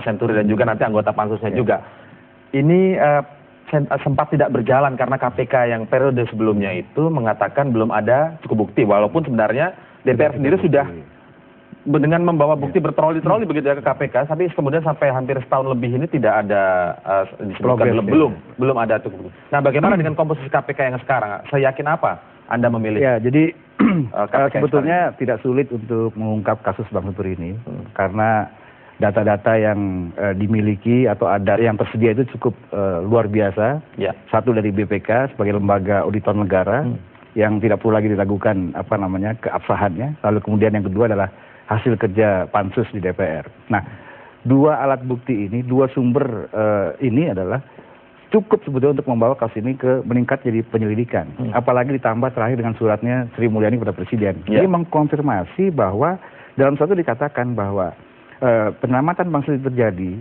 Senturi dan juga nanti anggota pansusnya juga. Ini sempat tidak berjalan karena KPK yang periode sebelumnya itu mengatakan belum ada cukup bukti, walaupun sebenarnya DPR sendiri sudah dengan membawa bukti bertroli-troli begitu ya ke KPK, tapi kemudian sampai hampir setahun lebih ini tidak ada disebutkan belum ada cukup bukti. Nah, bagaimana dengan komposisi KPK yang sekarang? Saya yakin apa Anda memilih? Ya, jadi sebetulnya tidak sulit untuk mengungkap kasus Bang Senturi ini karena data-data yang dimiliki atau ada yang tersedia itu cukup luar biasa. Ya. Satu dari BPK sebagai lembaga auditor negara yang tidak perlu lagi diragukan keabsahannya. Lalu kemudian yang kedua adalah hasil kerja pansus di DPR. Nah, dua alat bukti ini, dua sumber ini adalah cukup sebetulnya untuk membawa kasus ini ke meningkat jadi penyelidikan. Apalagi ditambah terakhir dengan suratnya Sri Mulyani kepada Presiden. Jadi mengkonfirmasi bahwa dalam suatu dikatakan bahwa penyelamatan Bang Senturi terjadi,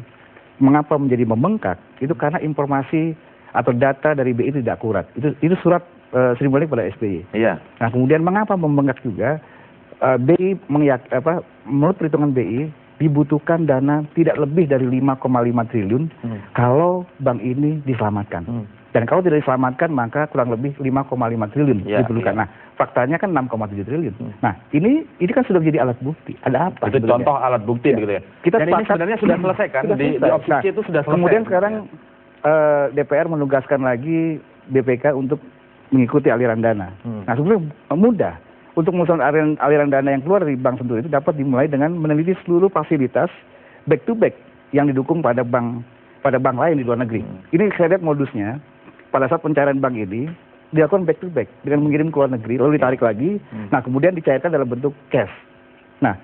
mengapa menjadi membengkak, itu karena informasi atau data dari BI tidak akurat. Itu surat Sri Mulyani kepada SBY. Iya. Nah, kemudian mengapa membengkak juga, BI menurut perhitungan BI, dibutuhkan dana tidak lebih dari 5,5 triliun kalau bank ini diselamatkan. Dan kalau tidak diselamatkan maka kurang lebih 5,5 triliun diperlukan. Nah, faktanya kan 6,7 triliun. Nah, ini kan sudah menjadi alat bukti. Ada apa? Itu contoh alat bukti begitu ya. Dan ini sebenarnya sudah selesai kan? Di opsi itu sudah selesai. Kemudian sekarang DPR menugaskan lagi BPK untuk mengikuti aliran dana. Nah, sebenarnya mudah. Untuk mengusung aliran dana yang keluar dari Bank Senturi itu dapat dimulai dengan meneliti seluruh fasilitas back to back yang didukung pada bank lain di luar negeri. Ini saya lihat modusnya. Pada saat pencairan bank ini dilakukan back to back dengan mengirim ke luar negeri lalu ditarik lagi. Nah, kemudian dicairkan dalam bentuk cash. Nah,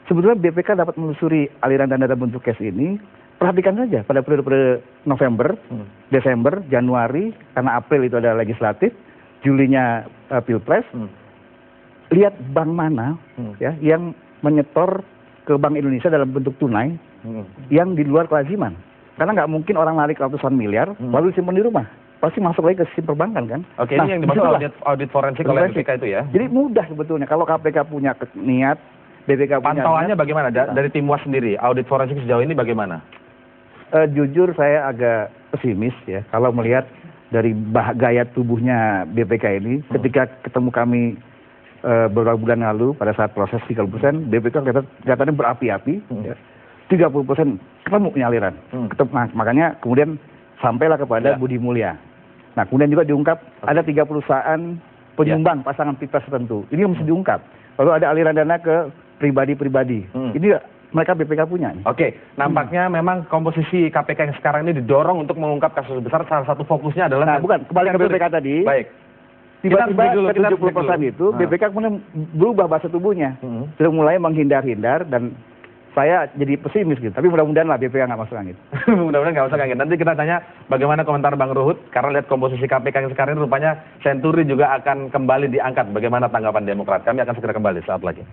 sebetulnya BPK dapat menelusuri aliran dana dalam bentuk cash ini. Perhatikan saja pada periode November, Desember, Januari, karena April itu ada legislatif, Julinya Pilpres. Lihat bank mana ya yang menyetor ke Bank Indonesia dalam bentuk tunai yang di luar kelaziman. Karena nggak mungkin orang narik ratusan miliar lalu disimpan di rumah. Pasti masuk lagi ke sistem perbankan kan. Oke, nah, ini yang dimaksud audit forensik oleh BPK itu ya. Jadi mudah sebetulnya kalau KPK punya niat, BPK punya pantauannya niat, bagaimana dari tim WAS sendiri? Audit forensik sejauh ini bagaimana? Jujur saya agak pesimis ya kalau melihat dari gaya tubuhnya BPK ini. Ketika ketemu kami beberapa bulan lalu pada saat proses 30%, BPK kelihatannya berapi-api. 30% ketemu penyaliran. Nah, makanya kemudian sampailah kepada Budi Mulya. Nah, kemudian juga diungkap ada 3 perusahaan penyumbang pasangan pilpres tertentu. Ini mesti diungkap. Lalu ada aliran dana ke pribadi-pribadi. Ini mereka BPK punya. Oke, nampaknya memang komposisi KPK yang sekarang ini didorong untuk mengungkap kasus besar. Salah satu fokusnya adalah... Nah, bukan. Kembali ke BPK tadi. Baik. Tiba-tiba ke 70% itu, BPK kemudian berubah bahasa tubuhnya. Sudah mulai menghindar-hindar dan saya jadi pesimis gitu. Tapi mudah-mudahan lah BPK nggak masuk angin. Mudah-mudahan nggak masuk angin. Nanti kita tanya bagaimana komentar Bang Ruhut. Karena lihat komposisi KPK yang sekarang ini rupanya Senturi juga akan kembali diangkat. Bagaimana tanggapan Demokrat? Kami akan segera kembali saat lagi.